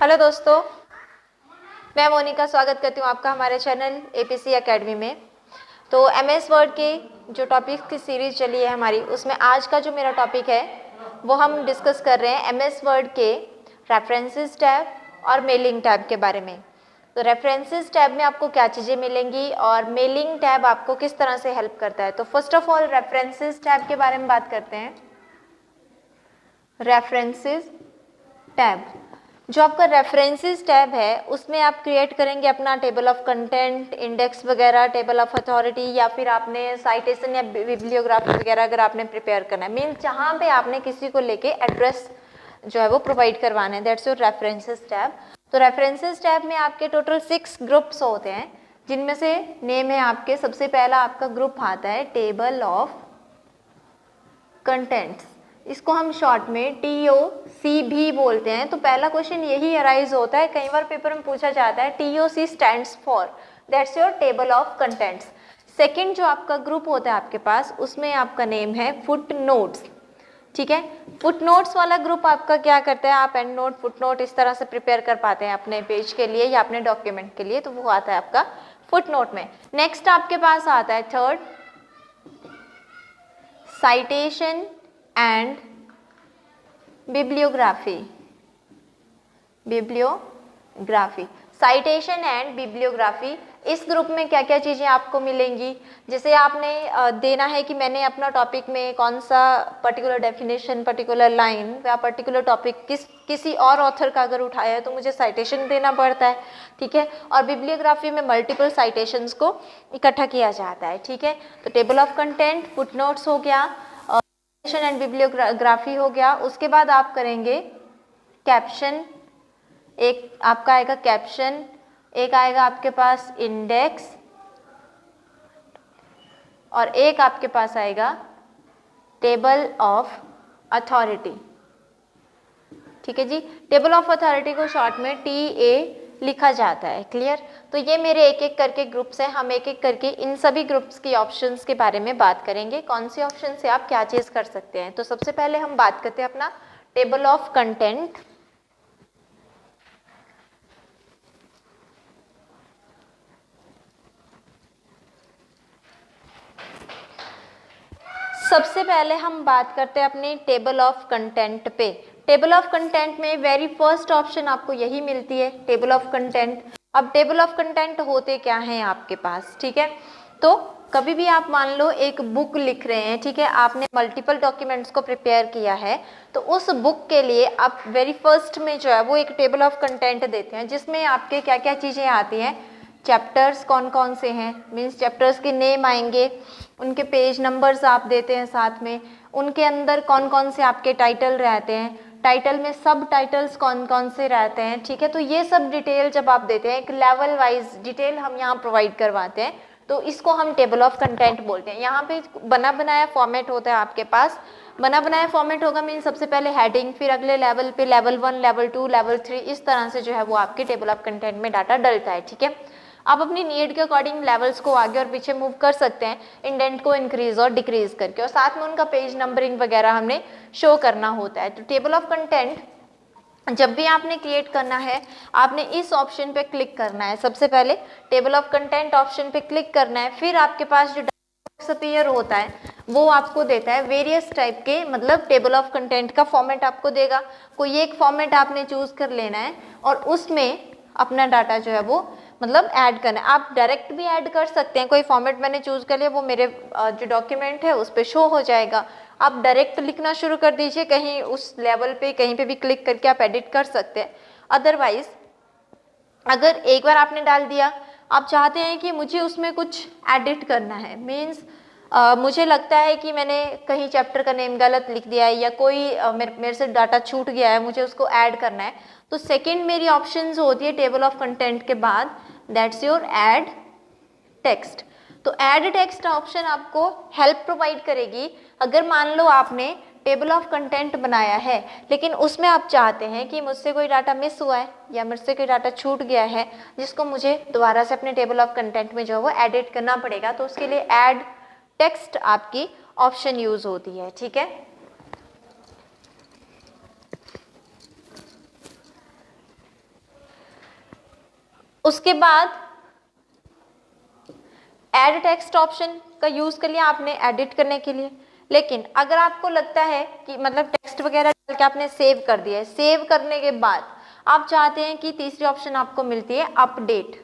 Hello दोस्तों, मैं मोनिका स्वागत करती हूँ आपका हमारे चैनल एपीसी एकेडमी में। तो एमएस वर्ड के जो टॉपिक की सीरीज चली है हमारी, उसमें आज का जो मेरा टॉपिक है वो हम डिस्कस कर रहे हैं एमएस वर्ड के रेफरेंसेस टैब और मेलिंग टैब के बारे में। तो रेफरेंसेस टैब में आपको क्या चीज़ें मिलेंगी और मेलिंग टैब आपको किस तरह से हेल्प करता है। तो first of all references tab के बारे में बात करते हैं। रेफरेंसेस टैब, जो आपका रेफरेंसेस टैब है उसमें आप क्रिएट करेंगे अपना टेबल ऑफ कंटेंट, इंडेक्स वगैरह, टेबल ऑफ अथॉरिटी, या फिर आपने साइटेशन या बिब्लियोग्राफी वगैरह अगर आपने प्रिपेयर करना है, मीन्स जहाँ पे आपने किसी को लेके एड्रेस जो है वो प्रोवाइड करवाना है, दैट्स योर रेफरेंसेस टैब। तो रेफरेंसेस टैब में आपके टोटल 6 ग्रुप्स होते हैं, जिनमें से नेम है आपके, सबसे पहला आपका ग्रुप आता है टेबल ऑफ कंटेंट्स। इसको हम शॉर्ट में TOC भी बोलते हैं। तो पहला क्वेश्चन यही अराइज होता है, कई बार पेपर में पूछा जाता है TOC stands for, that's your table of contents. Second जो आपका ग्रुप होता है आपके पास, उसमें आपका नेम है फुट नोट्स। ठीक है, फुट नोट्स वाला ग्रुप आपका क्या करता है, आप एंड नोट, फुट नोट इस तरह से प्रिपेयर कर पाते हैं अपने पेज के लिए या अपने डॉक्यूमेंट के लिए, तो वो आता है आपका फुट नोट में। नेक्स्ट आपके पास आता है third, citation and bibliography. Bibliography, citation and bibliography, इस ग्रुप में क्या क्या चीज़ें आपको मिलेंगी। जैसे आपने देना है कि मैंने अपना टॉपिक में कौन सा पर्टिकुलर डेफिनेशन, पर्टिकुलर लाइन या पर्टिकुलर टॉपिक किसी और ऑथर का अगर उठाया है तो मुझे साइटेशन देना पड़ता है। ठीक है, और बिब्लियोग्राफी में मल्टीपल साइटेशंस को इकट्ठा किया जाता है। ठीक है, तो टेबल ऑफ कंटेंट, फुटनोट्स हो गया, एंड बिब्लियोग्राफी हो गया। उसके बाद आप करेंगे कैप्शन, एक आपका आएगा कैप्शन, एक आएगा आपके पास इंडेक्स, और एक आपके पास आएगा टेबल ऑफ अथॉरिटी। ठीक है जी, टेबल ऑफ अथॉरिटी को शॉर्ट में TA लिखा जाता है। क्लियर? तो ये मेरे एक एक करके ग्रुप्स हैं, हम एक एक करके इन सभी ग्रुप्स की ऑप्शंस के बारे में बात करेंगे, कौन सी ऑप्शन से आप क्या चीज़ कर सकते हैं। तो सबसे पहले हम बात करते हैं अपना टेबल ऑफ कंटेंट। सबसे पहले हम बात करते हैं अपनी टेबल ऑफ कंटेंट पे। टेबल ऑफ कंटेंट में वेरी फर्स्ट ऑप्शन आपको यही मिलती है, टेबल ऑफ कंटेंट। अब टेबल ऑफ कंटेंट होते क्या हैं आपके पास, ठीक है। तो कभी भी आप मान लो एक बुक लिख रहे हैं, ठीक है, आपने मल्टीपल डॉक्यूमेंट्स को प्रिपेयर किया है, तो उस बुक के लिए आप वेरी फर्स्ट में जो है वो एक टेबल ऑफ कंटेंट देते हैं, जिसमें आपके क्या क्या चीज़ें आती हैं, चैप्टर्स कौन कौन से हैं, मीन्स चैप्टर्स के नेम आएंगे, उनके पेज नंबर्स आप देते हैं साथ में, उनके अंदर कौन कौन से आपके टाइटल रहते हैं, टाइटल में सब टाइटल्स कौन कौन से रहते हैं। ठीक है, तो ये सब डिटेल जब आप देते हैं, एक लेवल वाइज डिटेल हम यहाँ प्रोवाइड करवाते हैं, तो इसको हम टेबल ऑफ कंटेंट बोलते हैं। यहाँ पे बना बनाया फॉर्मेट होता है आपके पास, बना बनाया फॉर्मेट होगा, मीन सबसे पहले हेडिंग, फिर अगले लेवल पे लेवल 1, लेवल 2, लेवल 3, इस तरह से जो है वो आपके टेबल ऑफ कंटेंट में डाटा डलता है। ठीक है, आप अपनी नीड के अकॉर्डिंग लेवल्स को आगे और पीछे मूव कर सकते हैं, इंडेंट को इंक्रीज और डिक्रीज करके, और साथ में उनका पेज नंबरिंग वगैरह हमने शो करना होता है। तो टेबल ऑफ कंटेंट जब भी आपने क्रिएट करना है, आपने इस ऑप्शन पे क्लिक करना है, सबसे पहले टेबल ऑफ कंटेंट ऑप्शन पे क्लिक करना है, फिर आपके पास जो अपीयर होता है वो आपको देता है वेरियस टाइप के, मतलब टेबल ऑफ कंटेंट का फॉर्मेट आपको देगा। कोई एक फॉर्मेट आपने चूज कर लेना है और उसमें अपना डाटा जो है वो मतलब ऐड करना है। आप डायरेक्ट भी ऐड कर सकते हैं, कोई फॉर्मेट मैंने चूज कर लिया, वो मेरे जो डॉक्यूमेंट है उस पर शो हो जाएगा। आप डायरेक्ट लिखना शुरू कर दीजिए, कहीं उस लेवल पे कहीं पे भी क्लिक करके आप एडिट कर सकते हैं। अदरवाइज अगर एक बार आपने डाल दिया, आप चाहते हैं कि मुझे उसमें कुछ एडिट करना है, मीन्स मुझे लगता है कि मैंने कहीं चैप्टर का नेम गलत लिख दिया है या कोई मेरे से डाटा छूट गया है, मुझे उसको ऐड करना है, तो सेकंड मेरी ऑप्शंस होती है टेबल ऑफ कंटेंट के बाद, दैट्स योर ऐड टेक्स्ट। तो ऐड टेक्स्ट ऑप्शन आपको हेल्प प्रोवाइड करेगी। अगर मान लो आपने टेबल ऑफ कंटेंट बनाया है, लेकिन उसमें आप चाहते हैं कि मुझसे कोई डाटा मिस हुआ है या मुझसे कोई डाटा छूट गया है, जिसको मुझे दोबारा से अपने टेबल ऑफ कंटेंट में जो है वो एडिट करना पड़ेगा, तो उसके लिए ऐड टेक्स्ट आपकी ऑप्शन यूज होती है। ठीक है, उसके बाद ऐड टेक्स्ट ऑप्शन का यूज कर लिया आपने एडिट करने के लिए। लेकिन अगर आपको लगता है कि मतलब टेक्स्ट वगैरह डाल के आपने सेव कर दिया है, सेव करने के बाद आप चाहते हैं कि तीसरी ऑप्शन आपको मिलती है अपडेट,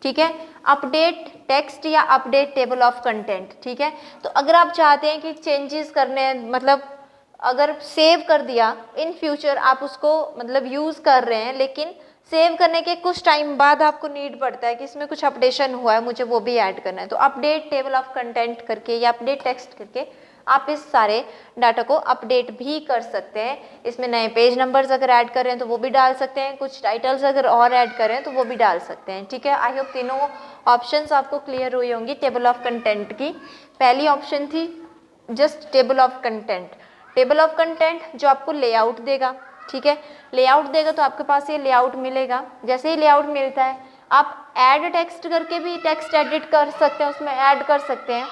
ठीक है, अपडेट टेक्स्ट या अपडेट टेबल ऑफ कंटेंट, ठीक है। तो अगर आप चाहते हैं कि चेंजेस करने हैं, मतलब अगर सेव कर दिया, इन फ्यूचर आप उसको मतलब यूज कर रहे हैं, लेकिन सेव करने के कुछ टाइम बाद आपको नीड पड़ता है कि इसमें कुछ अपडेशन हुआ है, मुझे वो भी ऐड करना है, तो अपडेट टेबल ऑफ कंटेंट करके या अपडेट टेक्स्ट करके आप इस सारे डाटा को अपडेट भी कर सकते हैं। इसमें नए पेज नंबर्स अगर ऐड कर रहे हैं तो वो भी डाल सकते हैं, कुछ टाइटल्स अगर और ऐड कर रहे हैं तो वो भी डाल सकते हैं, ठीक है। आई होप तीनों ऑप्शंस आपको क्लियर हुई होंगी टेबल ऑफ कंटेंट की। पहली ऑप्शन थी just table of content, table of content जो आपको लेआउट देगा, ठीक है, लेआउट देगा तो आपके पास ये लेआउट मिलेगा। जैसे ही लेआउट मिलता है आप ऐड टेक्स्ट करके भी टेक्स्ट एडिट कर सकते हैं, उसमें ऐड कर सकते हैं,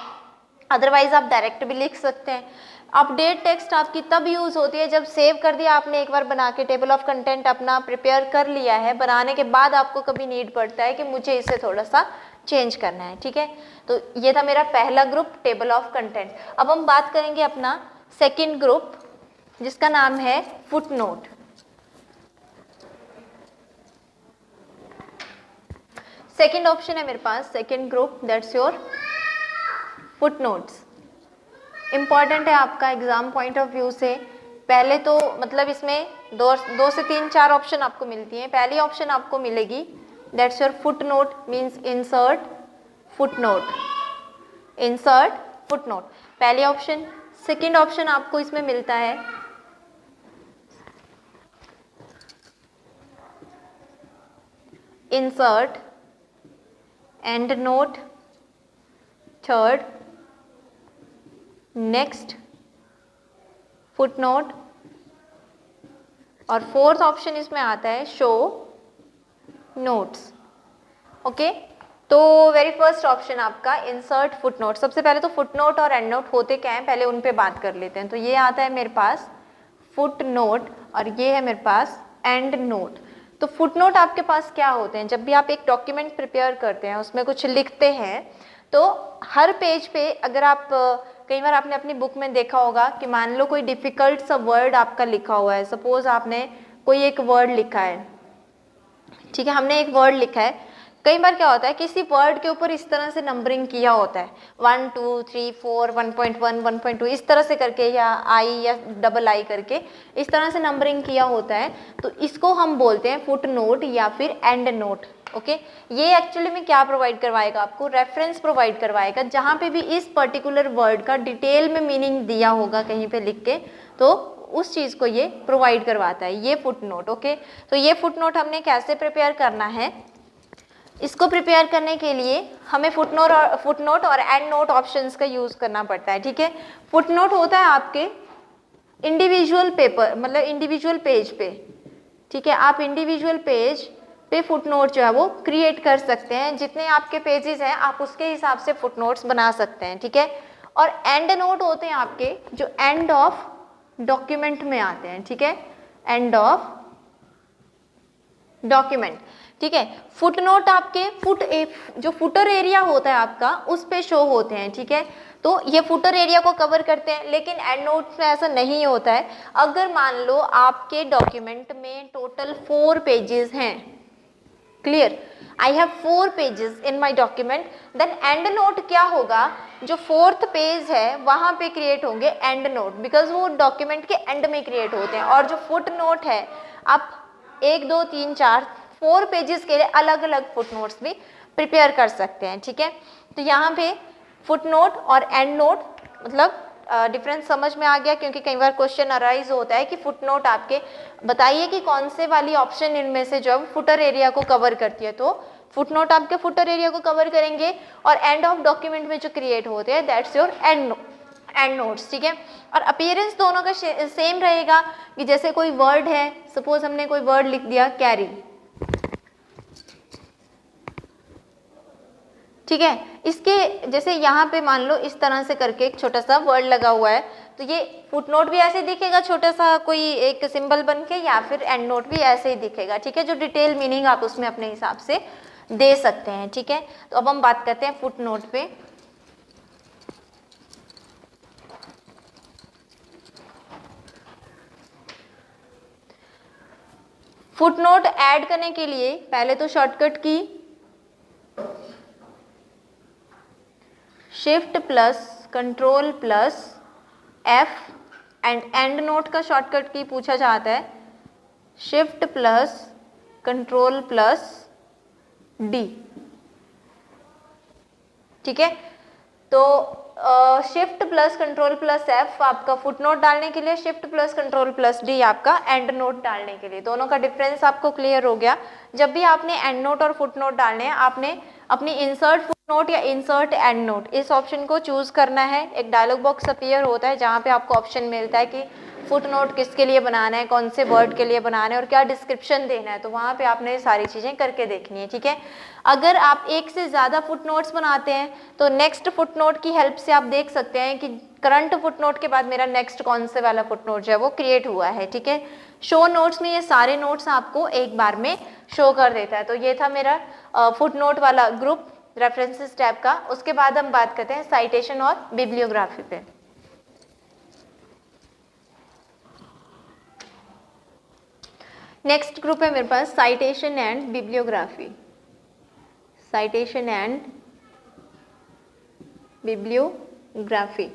अदरवाइज आप डायरेक्ट भी लिख सकते हैं। अपडेट टेक्स्ट आपकी तब यूज होती है जब सेव कर दिया आपने एक बार बना के, टेबल ऑफ कंटेंट अपना प्रिपेयर कर लिया है, बनाने के बाद आपको कभी नीड पड़ता है कि मुझे इसे थोड़ा सा चेंज करना है, ठीक है। तो ये था मेरा पहला ग्रुप टेबल ऑफ कंटेंट। अब हम बात करेंगे अपना सेकेंड ग्रुप जिसका नाम है फुटनोट। सेकेंड ऑप्शन है मेरे पास, second group that's your footnotes. Important है आपका एग्जाम पॉइंट ऑफ व्यू से। पहले तो मतलब इसमें दो से तीन चार ऑप्शन आपको मिलती हैं। पहली ऑप्शन आपको मिलेगी that's your footnote, means insert footnote, insert footnote, पहली ऑप्शन। सेकंड ऑप्शन आपको इसमें मिलता है insert and note, third next footnote, और फोर्थ ऑप्शन इसमें आता है शो नोट्स। ओके, तो वेरी फर्स्ट ऑप्शन आपका इंसर्ट फुटनोट। सबसे पहले तो फुटनोट और एंड नोट होते क्या हैं पहले उन पे बात कर लेते हैं। तो ये आता है मेरे पास फुटनोट और ये है मेरे पास एंड नोट। तो फुटनोट आपके पास क्या होते हैं, जब भी आप एक डॉक्यूमेंट प्रिपेयर करते हैं उसमें कुछ लिखते हैं तो हर पेज पे अगर आप कई बार आपने अपनी बुक में देखा होगा कि मान लो कोई डिफिकल्ट सा वर्ड आपका लिखा हुआ है, सपोज आपने कोई एक वर्ड लिखा है, ठीक है, हमने एक वर्ड लिखा है, कई बार क्या होता है किसी वर्ड के ऊपर इस तरह से नंबरिंग किया होता है 1 2 3 4 1.1 1.2 इस तरह से करके, या आई या डबल आई करके इस तरह से नंबरिंग किया होता है, तो इसको हम बोलते हैं फुट नोट या फिर एंड नोट। ओके, ये एक्चुअली में क्या प्रोवाइड करवाएगा आपको, रेफरेंस प्रोवाइड करवाएगा, जहाँ पे भी इस पर्टिकुलर वर्ड का डिटेल में मीनिंग दिया होगा कहीं पे लिख के, तो उस चीज़ को ये प्रोवाइड करवाता है, ये फुट नोट। ओके, तो ये फुट नोट हमने कैसे प्रिपेयर करना है, इसको प्रिपेयर करने के लिए हमें फुटनोट और एंड नोट ऑप्शंस का यूज़ करना पड़ता है, ठीक है। फुटनोट होता है आपके इंडिविजुअल पेपर, मतलब इंडिविजुअल पेज पे, ठीक है, आप इंडिविजुअल पेज पे फुटनोट जो है वो क्रिएट कर सकते हैं, जितने आपके पेजेस हैं आप उसके हिसाब से फुटनोट्स बना सकते हैं, ठीक है। और एंड नोट होते हैं आपके जो एंड ऑफ डॉक्यूमेंट में आते हैं, ठीक है, एंड ऑफ डॉक्यूमेंट, ठीक है। फुटनोट आपके जो फुटर एरिया होता है आपका उस पे शो होते हैं, ठीक है, तो ये फुटर एरिया को कवर करते हैं। लेकिन एंड नोट्स में ऐसा नहीं होता है। अगर मान लो आपके डॉक्यूमेंट में टोटल 4 पेजेस हैं, clear, I have 4 pages in my document, then end note क्या होगा, जो 4th पेज है वहां पे क्रिएट होंगे एंड नोट, बिकॉज वो डॉक्यूमेंट के एंड में क्रिएट होते हैं। और जो फुट नोट है आप 1 2 3 4 पेजेस के लिए अलग अलग फुटनोट्स भी प्रिपेयर कर सकते हैं, ठीक है। तो यहाँ पे फुटनोट और एंड नोट मतलब डिफरेंस समझ में आ गया, क्योंकि कई बार क्वेश्चन अराइज होता है कि फुटनोट आपके बताइए कि कौन से वाली ऑप्शन इनमें से जो है फुटर एरिया को कवर करती है, तो फुटनोट आपके फुटर एरिया को कवर करेंगे, और एंड ऑफ डॉक्यूमेंट में जो क्रिएट होते हैं दैट्स योर एंड नोट्स, ठीक है। और अपीयरेंस दोनों का सेम रहेगा, कि जैसे कोई वर्ड है, सपोज हमने कोई वर्ड लिख दिया कैरी, ठीक है, इसके जैसे यहाँ पे मान लो इस तरह से करके एक छोटा सा वर्ड लगा हुआ है, तो ये फुट नोट भी ऐसे दिखेगा छोटा सा कोई एक सिंबल बन के, या फिर एंड नोट भी ऐसे ही दिखेगा, ठीक है, जो डिटेल मीनिंग आप उसमें अपने हिसाब से दे सकते हैं, ठीक है। तो अब हम बात करते हैं फुट नोट पे। फुट नोट ऐड करने के लिए पहले तो शॉर्टकट की shift plus control plus F, and note का शॉर्टकट की पूछा जाता है shift plus control plus D, ठीक है। तो shift plus control plus F आपका फुट नोट डालने के लिए, shift plus control plus D आपका एंड नोट डालने के लिए। दोनों का डिफरेंस आपको क्लियर हो गया। जब भी आपने एंड नोट और फुट नोट डालने हैं, आपने अपनी इंसर्ट फुट नोट या इंसर्ट एंड नोट इस ऑप्शन को चूज करना है। एक डायलॉग बॉक्स अपीयर होता है जहाँ पे आपको ऑप्शन मिलता है कि फुट नोट किसके लिए बनाना है, कौन से वर्ड के लिए बनाना है और क्या डिस्क्रिप्शन देना है। तो वहाँ पे आपने ये सारी चीज़ें करके देखनी है, ठीक है। अगर आप एक से ज़्यादा फुट नोट्स बनाते हैं तो नेक्स्ट फुट नोट की हेल्प से आप देख सकते हैं कि करंट फुट नोट के बाद मेरा नेक्स्ट कौन से वाला फुट नोट जो है वो क्रिएट हुआ है, ठीक है। शो नोट्स में ये सारे नोट्स आपको एक बार में शो कर देता है। तो ये था मेरा फुट नोट वाला ग्रुप रेफरेंसेस टैब का। उसके बाद हम बात करते हैं साइटेशन और बिब्लियोग्राफी पे। नेक्स्ट ग्रुप है मेरे पास citation and bibliography. Citation and bibliography.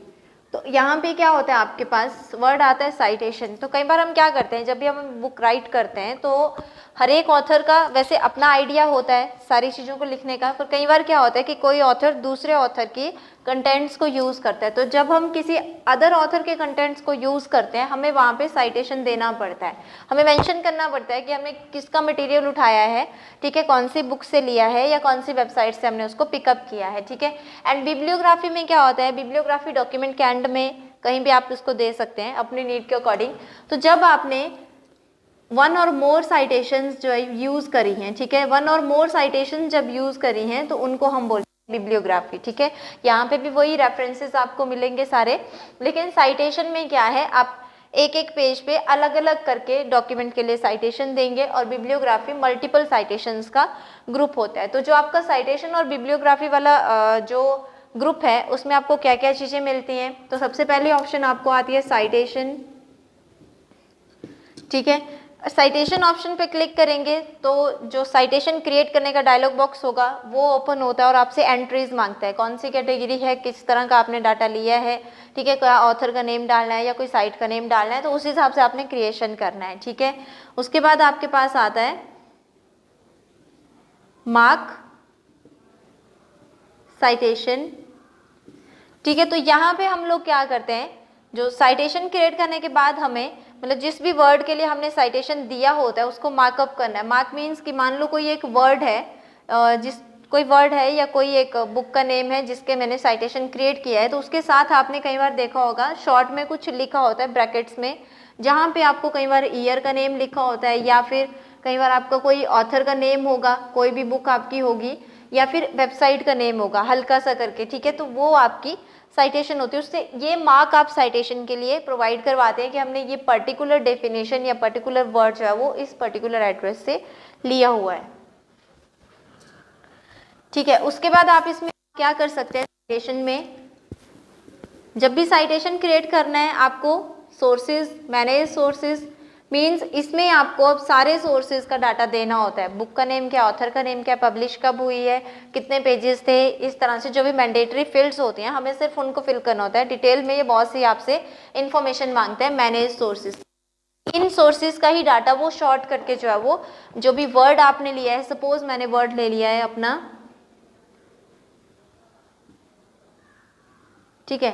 तो यहाँ पे क्या होता है, आपके पास वर्ड आता है साइटेशन। तो कई बार हम क्या करते हैं, जब भी हम बुक राइट करते हैं तो हर एक ऑथर का वैसे अपना आइडिया होता है सारी चीज़ों को लिखने का, पर कई बार क्या होता है कि कोई ऑथर दूसरे ऑथर की कंटेंट्स को यूज़ करता है। तो जब हम किसी अदर ऑथर के कंटेंट्स को यूज़ करते हैं, हमें वहाँ पे साइटेशन देना पड़ता है, हमें मेंशन करना पड़ता है कि हमने किसका मटेरियल उठाया है, ठीक है, कौन सी बुक से लिया है या कौन सी वेबसाइट से हमने उसको पिकअप किया है, ठीक है। एंड बिब्लियोग्राफी में क्या होता है, बिब्लियोग्राफी डॉक्यूमेंट के एंड में कहीं भी आप उसको दे सकते हैं अपनी नीड के अकॉर्डिंग। तो जब आपने वन और मोर साइटेशंस जो है यूज़ करी हैं, ठीक है, वन और मोर साइटेशन जब यूज़ करी हैं तो उनको हम बोलते हैं बिब्लियोग्राफी, ठीक है। यहाँ पे भी वही रेफरेंसेस आपको मिलेंगे सारे, लेकिन साइटेशन में क्या है, आप एक एक पेज पे अलग अलग करके डॉक्यूमेंट के लिए साइटेशन देंगे, और बिब्लियोग्राफी मल्टीपल साइटेशंस का ग्रुप होता है। तो जो आपका साइटेशन और बिब्लियोग्राफी वाला जो ग्रुप है उसमें आपको क्या क्या चीज़ें मिलती हैं, तो सबसे पहले ऑप्शन आपको आती है साइटेशन, ठीक है। साइटेशन ऑप्शन पे क्लिक करेंगे तो जो साइटेशन क्रिएट करने का डायलॉग बॉक्स होगा वो ओपन होता है और आपसे एंट्रीज मांगता है, कौन सी कैटेगरी है, किस तरह का आपने डाटा लिया है, ठीक है, क्या ऑथर का नेम डालना है या कोई साइट का नेम डालना है, तो उस हिसाब से आपने क्रिएशन करना है, ठीक है। उसके बाद आपके पास आता है मार्क साइटेशन, ठीक है। तो यहाँ पे हम लोग क्या करते हैं, जो साइटेशन क्रिएट करने के बाद हमें मतलब जिस भी वर्ड के लिए हमने साइटेशन दिया होता है उसको मार्कअप करना है। मार्क मीन्स कि मान लो कोई एक वर्ड है, कोई वर्ड है या कोई एक बुक का नेम है जिसके मैंने साइटेशन क्रिएट किया है, तो उसके साथ आपने कई बार देखा होगा शॉर्ट में कुछ लिखा होता है ब्रैकेट्स में, जहाँ पे आपको कई बार ईयर का नेम लिखा होता है या फिर कई बार आपका कोई ऑथर का नेम होगा, कोई भी बुक आपकी होगी, या फिर वेबसाइट का नेम होगा हल्का सा करके, ठीक है। तो वो आपकी साइटेशन होती है, उससे ये मार्क आप साइटेशन के लिए प्रोवाइड करवाते हैं कि हमने ये पर्टिकुलर डेफिनेशन या पर्टिकुलर वर्ड जो है वो इस पर्टिकुलर एड्रेस से लिया हुआ है, ठीक है। उसके बाद आप इसमें क्या कर सकते हैं, साइटेशन में जब भी साइटेशन क्रिएट करना है आपको सोर्सेज, मैनेज सोर्सेज मीन्स इसमें आपको अब सारे सोर्सेज का डाटा देना होता है, बुक का नेम क्या, ऑथर का नेम क्या, पब्लिश कब हुई है, कितने पेजेस थे, इस तरह से जो भी मैंडेटरी फील्ड्स होती हैं हमें सिर्फ उनको फिल करना होता है। डिटेल में ये बहुत सी आपसे इंफॉर्मेशन मांगते हैं मैनेज सोर्सेज, इन सोर्सेज का ही डाटा वो शॉर्ट करके जो है वो जो भी वर्ड आपने लिया है, सपोज मैंने वर्ड ले लिया है अपना, ठीक है,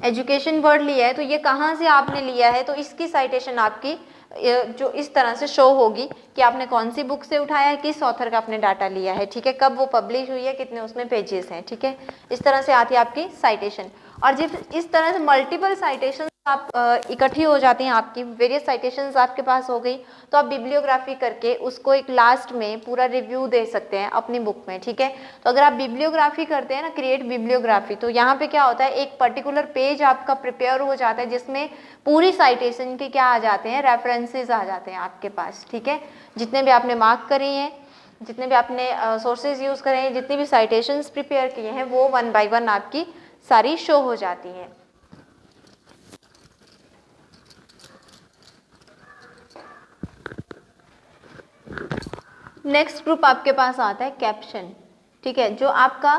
एजुकेशन वर्ड लिया है, तो ये कहाँ से आपने लिया है, तो इसकी साइटेशन आपकी जो इस तरह से शो होगी कि आपने कौन सी बुक से उठाया है, किस ऑथर का आपने डाटा लिया है, ठीक है, कब वो पब्लिश हुई है, कितने उसमें पेजेस हैं, ठीक है। इस तरह से आती है आपकी साइटेशन। और जब इस तरह से मल्टीपल साइटेशन आप इकट्ठी हो जाती हैं, आपकी वेरियस साइटेशंस आपके पास हो गई, तो आप बिब्लियोग्राफी करके उसको एक लास्ट में पूरा रिव्यू दे सकते हैं अपनी बुक में, ठीक है। तो अगर आप बिब्लियोग्राफी करते हैं ना, क्रिएट बिब्लियोग्राफी, तो यहाँ पे क्या होता है, एक पर्टिकुलर पेज आपका प्रिपेयर हो जाता है जिसमें पूरी साइटेशन के क्या आ जाते हैं, रेफरेंसेज आ जाते हैं आपके पास, ठीक है। जितने भी आपने मार्क करे हैं, जितने भी आपने सोर्सेज यूज करे हैं, जितनी भी साइटेशंस प्रिपेयर किए हैं, वो 1 बाय 1 आपकी सारी शो हो जाती हैं। नेक्स्ट ग्रुप आपके पास आता है कैप्शन, ठीक है। जो आपका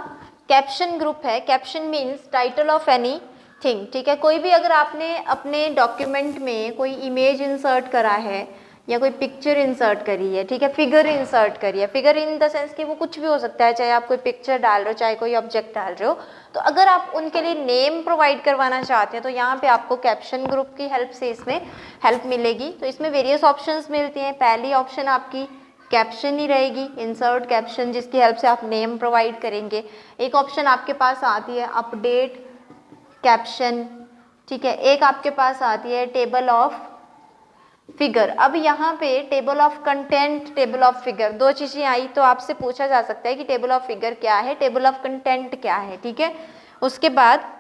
कैप्शन ग्रुप है, caption means title of any thing, ठीक है। कोई भी अगर आपने अपने डॉक्यूमेंट में कोई इमेज इंसर्ट करा है या कोई पिक्चर इंसर्ट करी है, ठीक है, फिगर इंसर्ट करी है, फिगर इन द सेंस कि वो कुछ भी हो सकता है, चाहे आप कोई पिक्चर डाल रहे हो, चाहे कोई ऑब्जेक्ट डाल रहे हो, तो अगर आप उनके लिए नेम प्रोवाइड करवाना चाहते हैं तो यहाँ पे आपको कैप्शन ग्रुप की हेल्प से इसमें हेल्प मिलेगी। तो इसमें वेरियस ऑप्शंस मिलती हैं। पहली ऑप्शन आपकी कैप्शन ही रहेगी, इंसर्ट कैप्शन, जिसकी हेल्प से आप नेम प्रोवाइड करेंगे। एक ऑप्शन आपके पास आती है अपडेट कैप्शन, ठीक है। एक आपके पास आती है टेबल ऑफ फिगर। अब यहाँ पे table of content, table of figure, दो चीजें आई, तो आपसे पूछा जा सकता है कि टेबल ऑफ फिगर क्या है, टेबल ऑफ कंटेंट क्या है, ठीक है। उसके बाद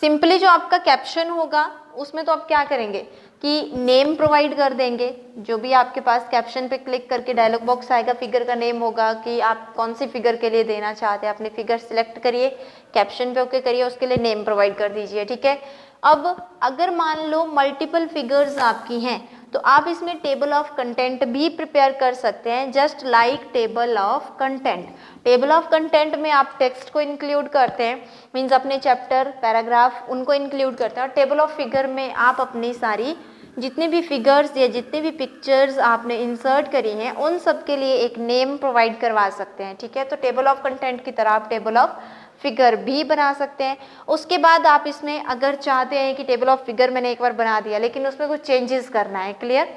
सिंपली जो आपका कैप्शन होगा उसमें तो आप क्या करेंगे कि नेम प्रोवाइड कर देंगे। जो भी आपके पास कैप्शन पे क्लिक करके डायलॉग बॉक्स आएगा, फिगर का नेम होगा कि आप कौन सी फिगर के लिए देना चाहते हैं, अपनी फिगर सिलेक्ट करिए, कैप्शन पे ओके करिए, उसके लिए नेम प्रोवाइड कर दीजिए, ठीक है। अब अगर मान लो मल्टीपल फिगर्स आपकी हैं तो आप इसमें टेबल ऑफ कंटेंट भी प्रिपेयर कर सकते हैं, just like table of content. Table of content में आप टेक्स्ट को इंक्लूड करते हैं, मीन्स अपने चैप्टर, पैराग्राफ, उनको इंक्लूड करते हैं। और टेबल ऑफ फिगर में आप अपनी सारी जितने भी फिगर्स या जितने भी पिक्चर्स आपने इंसर्ट करी हैं उन सब के लिए एक नेम प्रोवाइड करवा सकते हैं, ठीक है। तो टेबल ऑफ कंटेंट की तरह आप टेबल ऑफ फिगर भी बना सकते हैं। उसके बाद आप इसमें अगर चाहते हैं कि टेबल ऑफ फिगर मैंने एक बार बना दिया लेकिन उसमें कुछ चेंजेस करना है, क्लियर,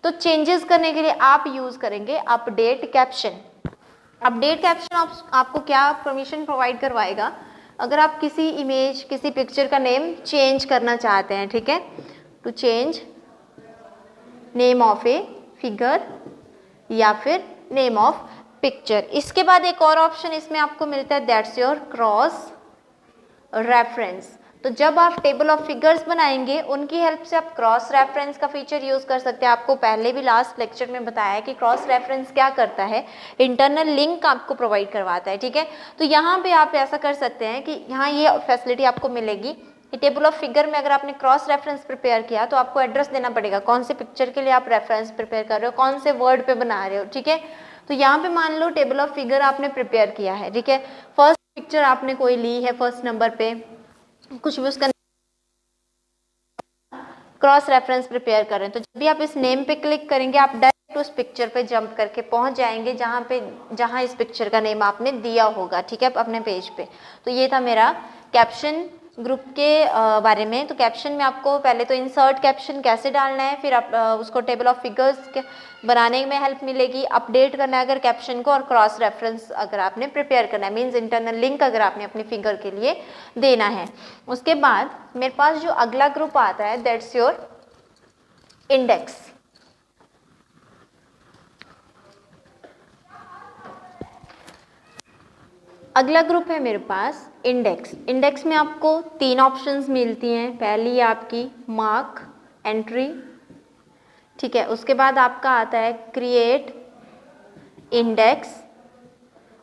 तो चेंजेस करने के लिए आप यूज करेंगे अपडेट कैप्शन। अपडेट कैप्शन आपको क्या परमिशन प्रोवाइड करवाएगा, अगर आप किसी इमेज, किसी पिक्चर का नेम चेंज करना चाहते हैं, ठीक है, to change name of a figure या फिर नेम ऑफ पिक्चर। इसके बाद एक और ऑप्शन इसमें आपको मिलता है, दैट्स योर क्रॉस रेफरेंस। तो जब आप टेबल ऑफ फिगर्स बनाएंगे उनकी हेल्प से आप क्रॉस रेफरेंस का फीचर यूज कर सकते हैं। आपको पहले भी लास्ट लेक्चर में बताया है कि क्रॉस रेफरेंस क्या करता है, इंटरनल लिंक आपको प्रोवाइड करवाता है, ठीक है। तो यहाँ पे आप ऐसा कर सकते हैं कि यहाँ ये फैसिलिटी आपको मिलेगी कि टेबल ऑफ फिगर में अगर आपने क्रॉस रेफरेंस प्रिपेयर किया तो आपको एड्रेस देना पड़ेगा कौन से पिक्चर के लिए आप रेफरेंस प्रिपेयर कर रहे हो, कौन से वर्ड पे बना रहे हो, ठीक है। तो यहाँ पे मान लो टेबल ऑफ फिगर आपने प्रिपेयर किया है, ठीक है, फर्स्ट पिक्चर आपने कोई ली है फर्स्ट नंबर पे, कुछ भी उसका क्रॉस रेफरेंस प्रिपेयर कर रहे हैं, तो जब भी आप इस नेम पे क्लिक करेंगे आप डायरेक्ट उस पिक्चर पे जंप करके पहुंच जाएंगे जहां इस पिक्चर का नेम आपने दिया होगा, ठीक है, अपने पेज पे। तो ये था मेरा कैप्शन ग्रुप के बारे में। तो कैप्शन में आपको पहले तो इंसर्ट कैप्शन कैसे डालना है, फिर आप उसको टेबल ऑफ फिगर्स के बनाने में हेल्प मिलेगी, अपडेट करना है अगर कैप्शन को, और क्रॉस रेफरेंस अगर आपने प्रिपेयर करना है, मीन्स इंटरनल लिंक अगर आपने अपनी फिगर के लिए देना है। उसके बाद मेरे पास जो अगला ग्रुप आता है दैट्स योर इंडेक्स। अगला ग्रुप है मेरे पास इंडेक्स। इंडेक्स में आपको 3 ऑप्शंस मिलती हैं। पहली आपकी मार्क एंट्री, ठीक है, उसके बाद आपका आता है क्रिएट इंडेक्स,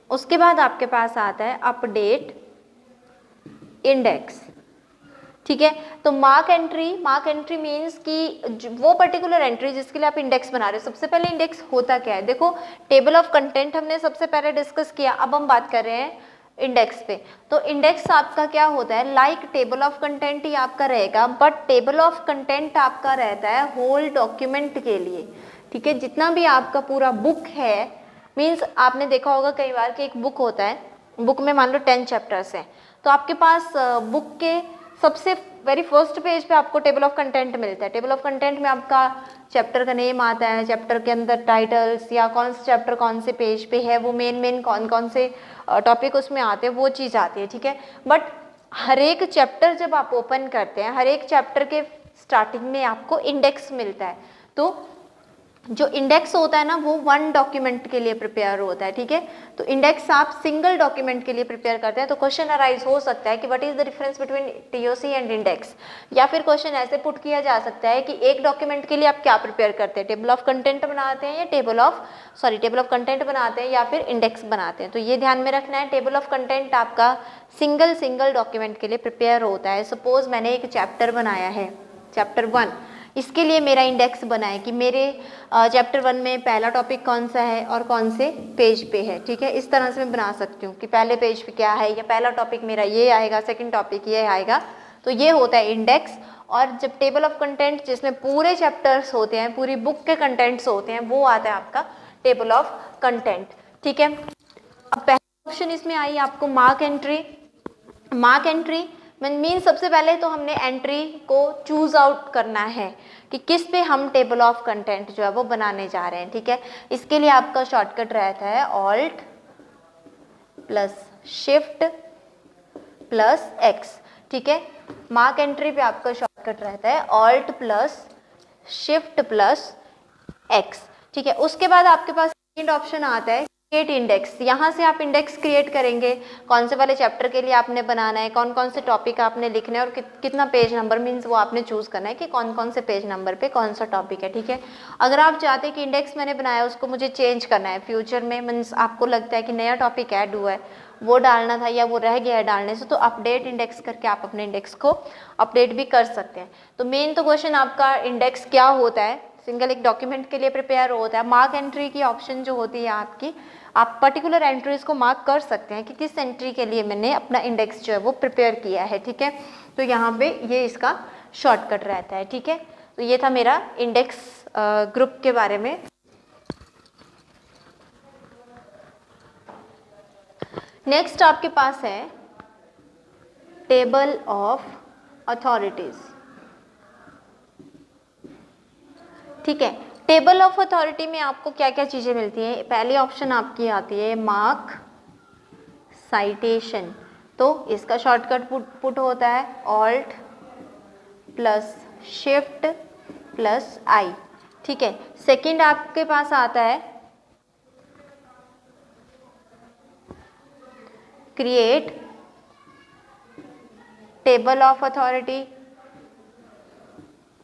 उसके बाद आपके पास आता है अपडेट इंडेक्स, ठीक है। तो मार्क एंट्री मीन्स कि वो पर्टिकुलर एंट्री जिसके लिए आप इंडेक्स बना रहे हो। सबसे पहले इंडेक्स होता क्या है, देखो टेबल ऑफ कंटेंट हमने सबसे पहले डिस्कस किया, अब हम बात कर रहे हैं इंडेक्स पे। तो इंडेक्स आपका क्या होता है, लाइक टेबल ऑफ कंटेंट ही आपका रहेगा, बट टेबल ऑफ कंटेंट आपका रहता है होल डॉक्यूमेंट के लिए, ठीक है। जितना भी आपका पूरा बुक है, मीन्स आपने देखा होगा कई बार कि एक बुक होता है, बुक में मान लो 10 चैप्टर्स हैं, तो आपके पास बुक के सबसे वेरी फर्स्ट पेज पे आपको टेबल ऑफ कंटेंट मिलता है। टेबल ऑफ कंटेंट में आपका चैप्टर का नेम आता है, चैप्टर के अंदर टाइटल्स या कौन सा चैप्टर कौन से पेज पे है, वो मेन कौन कौन से टॉपिक उसमें आते हैं, वो चीज़ आती है, ठीक है। बट हर एक चैप्टर जब आप ओपन करते हैं, हर एक चैप्टर के स्टार्टिंग में आपको इंडेक्स मिलता है। तो जो इंडेक्स होता है ना वो वन डॉक्यूमेंट के लिए प्रिपेयर होता है, ठीक है। तो इंडेक्स आप सिंगल डॉक्यूमेंट के लिए प्रिपेयर करते हैं। तो क्वेश्चन अराइज हो सकता है कि what is the difference between TOC and index, या फिर क्वेश्चन ऐसे पुट किया जा सकता है कि एक डॉक्यूमेंट के लिए आप क्या प्रिपेयर करते हैं, टेबल ऑफ कंटेंट बनाते हैं या टेबल ऑफ कंटेंट बनाते हैं या फिर इंडेक्स बनाते हैं। तो ये ध्यान में रखना है, टेबल ऑफ कंटेंट आपका सिंगल डॉक्यूमेंट के लिए प्रिपेयर होता है। सपोज मैंने एक चैप्टर बनाया है, चैप्टर 1, इसके लिए मेरा इंडेक्स बना है कि मेरे चैप्टर 1 में पहला टॉपिक कौन सा है और कौन से पेज पे है, ठीक है। इस तरह से मैं बना सकती हूँ कि पहले पेज पे क्या है, या पहला टॉपिक मेरा ये आएगा, सेकंड टॉपिक ये आएगा। तो ये होता है इंडेक्स। और जब टेबल ऑफ कंटेंट जिसमें पूरे चैप्टर्स होते हैं, पूरी बुक के कंटेंट्स होते हैं, वो आता है आपका टेबल ऑफ कंटेंट, ठीक है। अब पहला ऑप्शन इसमें आई आपको mark entry. Mark entry mean सबसे पहले तो हमने एंट्री को चूज आउट करना है कि किस पे हम टेबल ऑफ कंटेंट जो है वो बनाने जा रहे हैं, ठीक है। इसके लिए आपका शॉर्टकट रहता है alt plus shift plus x, ठीक है। मार्क एंट्री पे आपका शॉर्टकट रहता है alt plus shift plus x, ठीक है। उसके बाद आपके पास सेकंड ऑप्शन आता है क्रिएट इंडेक्स। यहाँ से आप इंडेक्स क्रिएट करेंगे, कौन से वाले चैप्टर के लिए आपने बनाना है, कौन कौन से टॉपिक आपने लिखने हैं और कितना पेज नंबर, मीन्स वो आपने चूज करना है कि कौन कौन से पेज नंबर पे कौन सा टॉपिक है, ठीक है। अगर आप चाहते हैं कि इंडेक्स मैंने बनाया उसको मुझे चेंज करना है फ्यूचर में, मीन्स आपको लगता है कि नया टॉपिक ऐड हुआ है, वो डालना था या वो रह गया है डालने से, तो अपडेट इंडेक्स करके आप अपने इंडेक्स को अपडेट भी कर सकते हैं। तो मेन तो क्वेश्चन आपका इंडेक्स क्या होता है, सिंगल एक डॉक्यूमेंट के लिए प्रिपेयर होता है। मार्क एंट्री की ऑप्शन जो होती है आपकी, आप पर्टिकुलर एंट्रीज को मार्क कर सकते हैं कि किस एंट्री के लिए मैंने अपना इंडेक्स जो है वो प्रिपेयर किया है, ठीक है। तो यहाँ पे ये इसका शॉर्टकट रहता है, ठीक है। तो ये था मेरा इंडेक्स ग्रुप के बारे में। नेक्स्ट आपके पास है टेबल ऑफ अथॉरिटीज, ठीक है। टेबल ऑफ अथॉरिटी में आपको क्या क्या चीजें मिलती हैं। पहली ऑप्शन आपकी आती है मार्क साइटेशन, तो इसका शॉर्टकट पुट होता है ऑल्ट प्लस शिफ्ट प्लस आई, ठीक है। सेकंड आपके पास आता है क्रिएट टेबल ऑफ अथॉरिटी,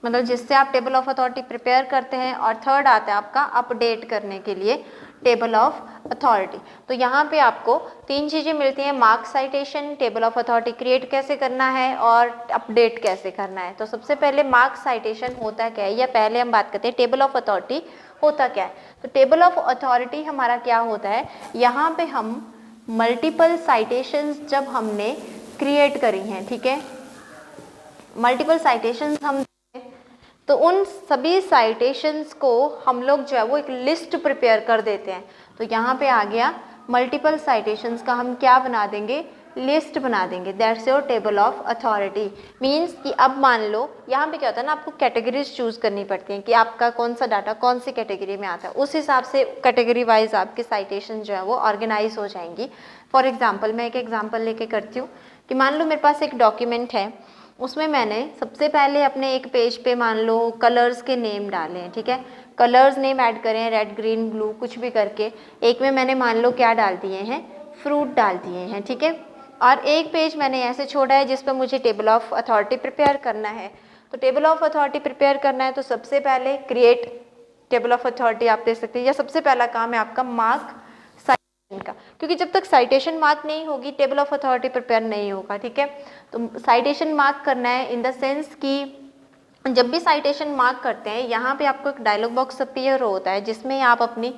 मतलब जिससे आप टेबल ऑफ अथॉरिटी प्रिपेयर करते हैं। और थर्ड आता है आपका अपडेट करने के लिए टेबल ऑफ अथॉरिटी। तो यहाँ पे आपको तीन चीज़ें मिलती हैं, mark citation, table of authority create कैसे करना है और अपडेट कैसे करना है। तो सबसे पहले मार्क साइटेशन होता क्या है, या पहले हम बात करते हैं टेबल ऑफ अथॉरिटी होता क्या है। तो टेबल ऑफ अथॉरिटी हमारा क्या होता है, यहाँ पे हम मल्टीपल साइटेशंस जब हमने क्रिएट करी हैं, ठीक है, मल्टीपल साइटेशंस हम, तो उन सभी साइटेशंस को हम लोग जो है वो एक लिस्ट प्रिपेयर कर देते हैं। तो यहाँ पे आ गया मल्टीपल साइटेशंस का हम क्या बना देंगे, लिस्ट बना देंगे। That's your table of authority. Means कि अब मान लो यहाँ पे क्या होता है ना, आपको कैटेगरीज चूज करनी पड़ती हैं कि आपका कौन सा डाटा कौन सी कैटेगरी में आता है, उस हिसाब से कैटेगरी वाइज आपके साइटेशन जो है वो ऑर्गेनाइज हो जाएंगी। फॉर एग्जाम्पल मैं एक एग्जाम्पल लेके करती हूँ कि मान लो मेरे पास एक डॉक्यूमेंट है, उसमें मैंने सबसे पहले अपने एक पेज पे मान लो कलर्स के नेम डाले हैं, ठीक है, कलर्स नेम ऐड करें, रेड ग्रीन ब्लू कुछ भी करके। एक में मैंने मान लो क्या डाल दिए हैं, फ्रूट डाल दिए हैं, ठीक है। और एक पेज मैंने ऐसे छोड़ा है जिस पर मुझे टेबल ऑफ अथॉरिटी प्रिपेयर करना है। तो टेबल ऑफ अथॉरिटी प्रिपेयर करना है तो सबसे पहले क्रिएट टेबल ऑफ अथॉरिटी आप दे सकते हैं, या सबसे पहला काम है आपका मार्क का, क्योंकि जब तक साइटेशन मार्क नहीं होगी टेबल ऑफ अथॉरिटी प्रिपेयर नहीं होगा, ठीक है। तो साइटेशन मार्क करना है इन द सेंस कि जब भी साइटेशन मार्क करते हैं यहाँ पे आपको एक डायलॉग बॉक्स अपीयर होता है जिसमें आप अपनी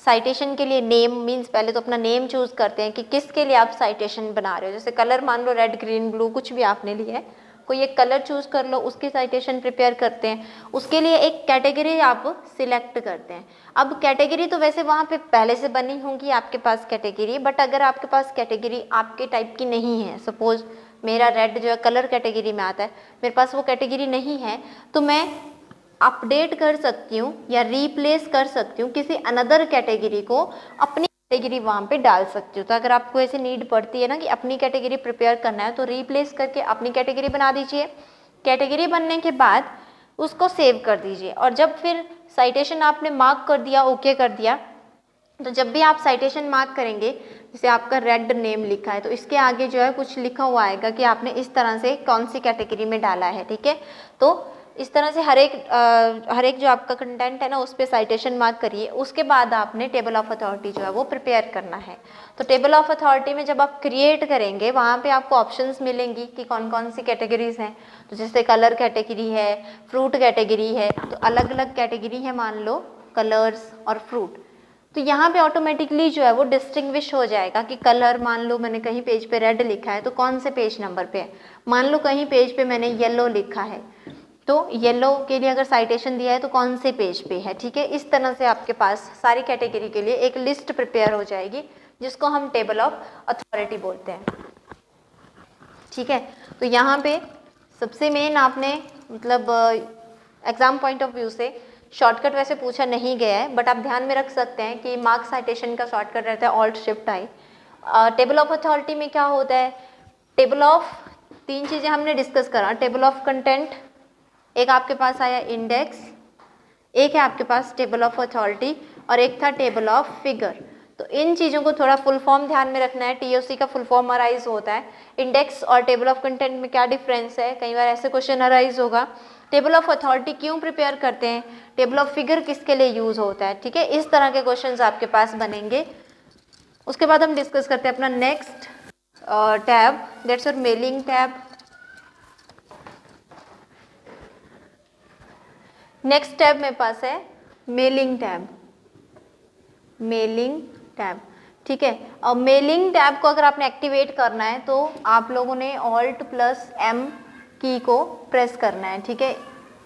साइटेशन के लिए नेम, मीन्स पहले तो अपना नेम चूज करते हैं कि किसके लिए आप साइटेशन बना रहे हो। जैसे कलर मान लो रेड ग्रीन ब्लू कुछ भी आपने लिया है, कोई एक कलर चूज कर लो, उसकी साइटेशन प्रिपेयर करते हैं। उसके लिए एक कैटेगरी आप सिलेक्ट करते हैं। अब कैटेगरी तो वैसे वहाँ पे पहले से बनी होंगी आपके पास कैटेगरी, बट अगर आपके पास कैटेगरी आपके टाइप की नहीं है, सपोज मेरा रेड जो है कलर कैटेगरी में आता है, मेरे पास वो कैटेगरी नहीं है, तो मैं अपडेट कर सकती हूँ या रिप्लेस कर सकती हूँ किसी अनदर कैटेगरी को अपनी कैटेगरी वहाँ पे डाल सकते हो। तो अगर आपको ऐसे नीड पड़ती है ना कि अपनी कैटेगरी प्रिपेयर करना है, तो रिप्लेस करके अपनी कैटेगरी बना दीजिए। कैटेगरी बनने के बाद उसको सेव कर दीजिए, और जब फिर साइटेशन आपने मार्क कर दिया, ओके कर दिया, तो जब भी आप साइटेशन मार्क करेंगे, जैसे आपका रेड नेम लिखा है, तो इसके आगे जो है कुछ लिखा हुआ आएगा कि आपने इस तरह से कौन सी कैटेगरी में डाला है, ठीक है। तो इस तरह से हर एक जो आपका कंटेंट है ना, उस पर साइटेशन मार्क करिए। उसके बाद आपने टेबल ऑफ अथॉरिटी जो है वो प्रिपेयर करना है। तो टेबल ऑफ अथॉरिटी में जब आप क्रिएट करेंगे, वहाँ पे आपको ऑप्शंस मिलेंगी कि कौन कौन सी कैटेगरीज हैं। तो जैसे कलर कैटेगरी है, फ्रूट कैटेगरी है, तो अलग अलग कैटेगरी है, मान लो कलर्स और फ्रूट। तो यहाँ पे ऑटोमेटिकली जो है वो डिस्टिंग्विश हो जाएगा कि कलर, मान लो मैंने कहीं पेज पे रेड लिखा है तो कौन से पेज नंबर पे है, मान लो कहीं पेज पे मैंने येलो लिखा है तो येलो के लिए अगर साइटेशन दिया है तो कौन से पेज पे है, ठीक है। इस तरह से आपके पास सारी कैटेगरी के लिए एक लिस्ट प्रिपेयर हो जाएगी, जिसको हम टेबल ऑफ अथॉरिटी बोलते हैं, ठीक है। तो यहाँ पे सबसे मेन आपने मतलब एग्जाम पॉइंट ऑफ व्यू से शॉर्टकट वैसे पूछा नहीं गया है, बट आप ध्यान में रख सकते हैं कि मार्क साइटेशन का शॉर्टकट रहता है alt shift I. Table of authority में क्या होता है, टेबल ऑफ, तीन चीज़ें हमने डिस्कस करा, टेबल ऑफ कंटेंट, एक आपके पास आया इंडेक्स, एक है आपके पास टेबल ऑफ अथॉरिटी, और एक था टेबल ऑफ फिगर। तो इन चीज़ों को थोड़ा फुल फॉर्म ध्यान में रखना है। टीओसी का फुल फॉर्म अराइज होता है। इंडेक्स और टेबल ऑफ कंटेंट में क्या डिफरेंस है, कई बार ऐसे क्वेश्चन अराइज होगा। टेबल ऑफ अथॉरिटी क्यों प्रिपेयर करते हैं, टेबल ऑफ फिगर किसके लिए यूज होता है, ठीक है। इस तरह के क्वेश्चंस आपके पास बनेंगे। उसके बाद हम डिस्कस करते हैं अपना next tab, that's your mailing tab. Next tab मेरे पास है मेलिंग टैब, मेलिंग टैब, ठीक है। अब मेलिंग टैब को अगर आपने एक्टिवेट करना है तो आप लोगों ने ऑल्ट प्लस एम की को प्रेस करना है, ठीक है,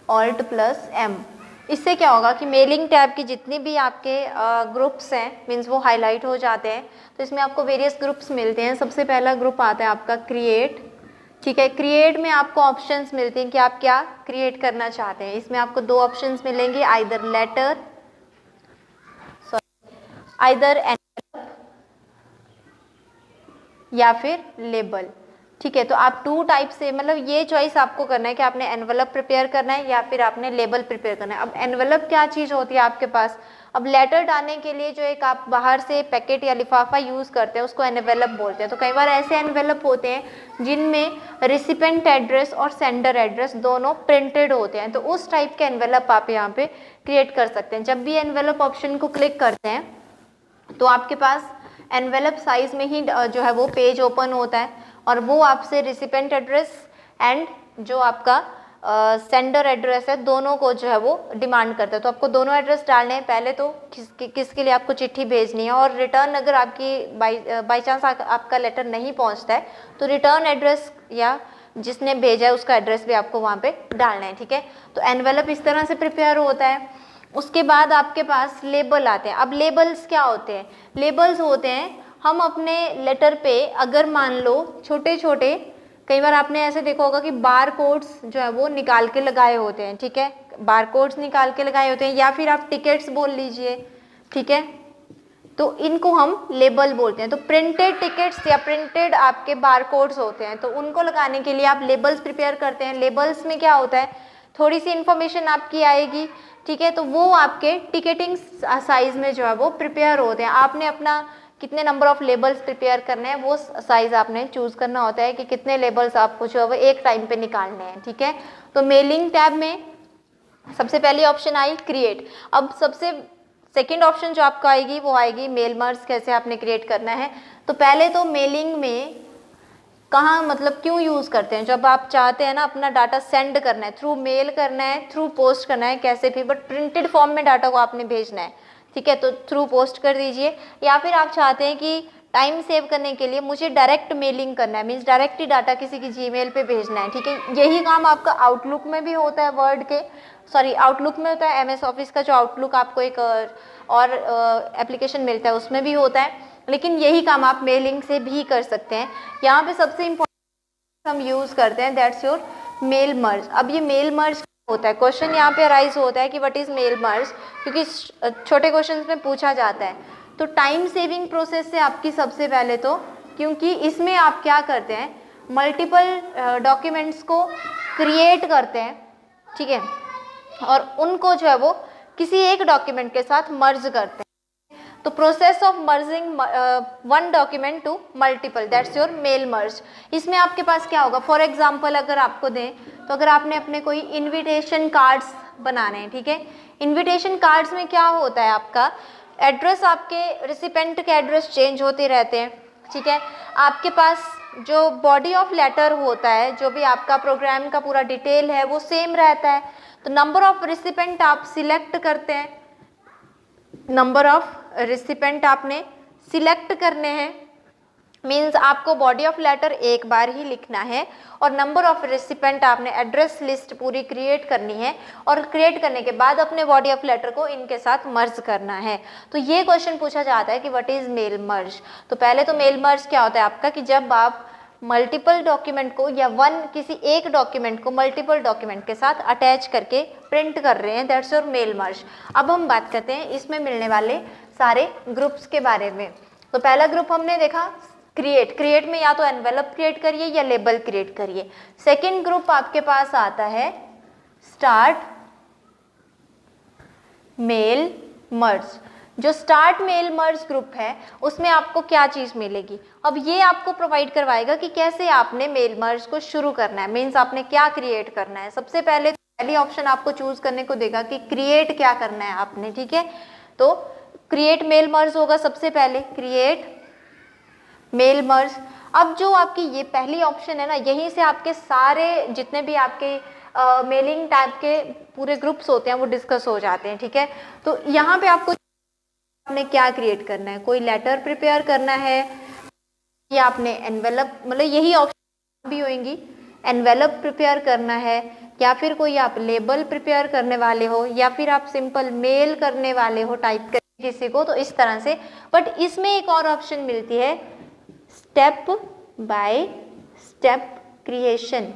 ऑल्ट प्लस एम। इससे क्या होगा कि मेलिंग टैब की जितनी भी आपके ग्रुप्स हैं, मीन्स वो हाईलाइट हो जाते हैं। तो इसमें आपको वेरियस ग्रुप्स मिलते हैं। सबसे पहला ग्रुप आता है आपका क्रिएट, ठीक है। क्रिएट में आपको ऑप्शंस मिलते हैं कि आप क्या क्रिएट करना चाहते हैं। इसमें आपको दो ऑप्शंस मिलेंगे, आइदर लेटर, आइदर एनवेलप या फिर लेबल, ठीक है। तो आप टू टाइप से, मतलब ये चॉइस आपको करना है कि आपने एनवेलप प्रिपेयर करना है या फिर आपने लेबल प्रिपेयर करना है। अब एनवेलप क्या चीज़ होती है आपके पास, अब लेटर डालने के लिए जो एक आप बाहर से पैकेट या लिफाफा यूज़ करते हैं उसको एनवेलप बोलते हैं। तो कई बार ऐसे एनवेलप होते हैं जिनमें रिसिपेंट एड्रेस और सेंडर एड्रेस दोनों प्रिंटेड होते हैं। तो उस टाइप के एनवेलप आप यहाँ पे क्रिएट कर सकते हैं। जब भी एनवेलप ऑप्शन को क्लिक करते हैं तो आपके पास एनवेलप साइज में ही जो है वो पेज ओपन होता है, और वो आपसे रिसिपेंट एड्रेस एंड जो आपका सेंडर एड्रेस है दोनों को जो है वो डिमांड करता है। तो आपको दोनों एड्रेस डालने हैं। पहले तो किसके लिए आपको चिट्ठी भेजनी है, और रिटर्न अगर आपकी बाई चांस आपका लेटर नहीं पहुंचता है तो रिटर्न एड्रेस या जिसने भेजा है उसका एड्रेस भी आपको वहाँ पे डालना है, ठीक है। तो एनवेलप इस तरह से प्रिपेयर होता है। उसके बाद आपके पास लेबल आते हैं। अब लेबल्स क्या होते हैं, लेबल्स होते हैं हम अपने लेटर पे अगर मान लो छोटे छोटे, कई बार आपने ऐसे देखा होगा कि बार कोड्स जो है वो निकाल के लगाए होते हैं, ठीक है, बार कोड्स निकाल के लगाए होते हैं, या फिर आप टिकट्स बोल लीजिए, ठीक है। तो इनको हम लेबल बोलते हैं। तो प्रिंटेड टिकट्स या प्रिंटेड आपके बार कोड्स होते हैं, तो उनको लगाने के लिए आप लेबल्स प्रिपेयर करते हैं। लेबल्स में क्या होता है, थोड़ी सी इन्फॉर्मेशन आपकी आएगी, ठीक है। तो वो आपके टिकटिंग साइज में जो है वो प्रिपेयर होते हैं। आपने अपना कितने नंबर ऑफ लेबल्स प्रिपेयर करने हैं वो साइज आपने चूज करना होता है कि कितने लेबल्स आपको जो है वो एक टाइम पे निकालने हैं, ठीक है। तो मेलिंग टैब में सबसे पहली ऑप्शन आई क्रिएट। अब सबसे सेकेंड ऑप्शन जो आपका आएगी वो आएगी मेल मर्ज, कैसे आपने क्रिएट करना है। तो पहले तो मेलिंग में कहाँ, मतलब क्यों यूज़ करते हैं, जब आप चाहते हैं ना अपना डाटा सेंड करना है, थ्रू मेल करना है, थ्रू पोस्ट करना है, कैसे भी, बट प्रिंटेड फॉर्म में डाटा को आपने भेजना है, ठीक है। तो थ्रू पोस्ट कर दीजिए, या फिर आप चाहते हैं कि टाइम सेव करने के लिए मुझे डायरेक्ट मेलिंग करना है, मीन्स डायरेक्ट ही डाटा किसी की जीमेल पे भेजना है, ठीक है। यही काम आपका आउटलुक में भी होता है, वर्ड के, सॉरी आउटलुक में होता है, MS ऑफिस का जो आउटलुक आपको एक और एप्लीकेशन मिलता है उसमें भी होता है, लेकिन यही काम आप मेलिंग से भी कर सकते हैं। यहाँ पे सबसे इम्पोर्टेंट हम यूज़ करते हैं, दैट्स योर मेल मर्ज। अब ये मेल मर्ज होता है, क्वेश्चन यहाँ पे अराइज होता है कि व्हाट इज मेल मर्ज, क्योंकि छोटे क्वेश्चंस में पूछा जाता है। तो टाइम सेविंग प्रोसेस से आपकी सबसे पहले तो, क्योंकि इसमें आप क्या करते हैं, मल्टीपल डॉक्यूमेंट्स को क्रिएट करते हैं, ठीक है, और उनको जो है वो किसी एक डॉक्यूमेंट के साथ मर्ज करते हैं। तो process of merging one document to multiple, that's your mail merge. इसमें आपके पास क्या होगा, फॉर एग्जांपल अगर आपको दें तो अगर आपने अपने कोई इनविटेशन कार्ड्स बनाने हैं, ठीक है, इनविटेशन कार्ड्स में क्या होता है, आपका एड्रेस, आपके रिसिपेंट के एड्रेस चेंज होते रहते हैं, ठीक है, आपके पास जो बॉडी ऑफ लेटर होता है, जो भी आपका प्रोग्राम का पूरा डिटेल है वो सेम रहता है। तो नंबर ऑफ रिसिपेंट आप सिलेक्ट करते हैं, नंबर ऑफ रिसिपेंट आपने सिलेक्ट करने हैं, मीन्स आपको बॉडी ऑफ लेटर एक बार ही लिखना है और नंबर ऑफ रिसिपेंट आपने एड्रेस लिस्ट पूरी क्रिएट करनी है और क्रिएट करने के बाद अपने बॉडी ऑफ लेटर को इनके साथ मर्ज करना है। तो ये क्वेश्चन पूछा जाता है कि व्हाट इज मेल मर्ज। तो पहले तो मेल मर्ज क्या होता है आपका, कि जब आप मल्टीपल डॉक्यूमेंट को या किसी एक डॉक्यूमेंट को मल्टीपल डॉक्यूमेंट के साथ अटैच करके प्रिंट कर रहे हैं, दैट्स योर मेल मर्ज। अब हम बात करते हैं इसमें मिलने वाले सारे ग्रुप्स के बारे में। तो पहला ग्रुप हमने देखा क्रिएट, क्रिएट में या तो एनवेलप क्रिएट करिए या लेबल क्रिएट करिए। सेकेंड ग्रुप आपके पास आता है स्टार्ट मेल मर्ज। जो स्टार्ट मेल मर्ज ग्रुप है उसमें आपको क्या चीज मिलेगी, अब ये आपको प्रोवाइड करवाएगा कि कैसे आपने मेल मर्ज को शुरू करना है, मीन्स आपने क्या क्रिएट करना है। सबसे पहले पहली ऑप्शन आपको चूज करने को देगा कि क्रिएट क्या करना है आपने, ठीक है, तो क्रिएट मेल मर्ज होगा सबसे पहले, क्रिएट मेल मर्ज। अब जो आपकी ये पहली ऑप्शन है ना, यहीं से आपके सारे जितने भी आपके मेलिंग टाइप के पूरे ग्रुप्स होते हैं वो डिस्कस हो जाते हैं, ठीक है। तो यहाँ पे आपको आपने क्या क्रिएट करना है, कोई लेटर प्रिपेयर करना है या आपने एनवेलप, मतलब यही ऑप्शन भी होंगी, एनवेलप प्रिपेयर करना है या फिर कोई आप लेबल प्रिपेयर करने वाले हो या फिर आप सिंपल मेल करने वाले हो टाइप कर किसी को, तो इस तरह से। बट इसमें एक और ऑप्शन मिलती है स्टेप बाय स्टेप क्रिएशन,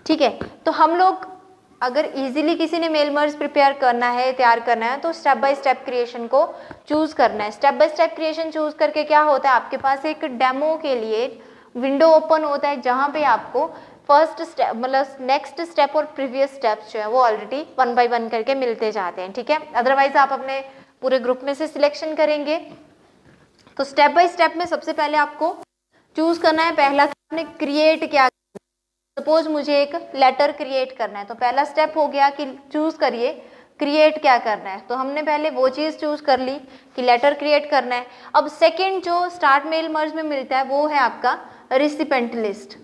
ठीक है। तो हम लोग अगर इजीली किसी ने मेल मर्ज प्रिपेयर करना है, तैयार करना है, तो स्टेप बाय स्टेप क्रिएशन को चूज करना है। Step by step creation choose करके क्या होता है, आपके पास एक डेमो के लिए विंडो ओपन होता है जहां पे आपको फर्स्ट स्टेप मतलब नेक्स्ट स्टेप और प्रीवियस स्टेप्स जो है वो ऑलरेडी 1 बाय 1 करके मिलते जाते हैं, ठीक है। अदरवाइज आप अपने पूरे ग्रुप में से सिलेक्शन करेंगे। तो स्टेप बाय स्टेप में सबसे पहले आपको चूज करना है, पहला आपने क्रिएट क्या, सपोज मुझे एक लेटर क्रिएट करना है, तो पहला स्टेप हो गया कि चूज करिए क्रिएट क्या करना है। तो हमने पहले वो चीज चूज कर ली कि लेटर क्रिएट करना है। अब सेकंड जो स्टार्ट मेल मर्ज में मिलता है वो है आपका रिसिपेंट लिस्ट,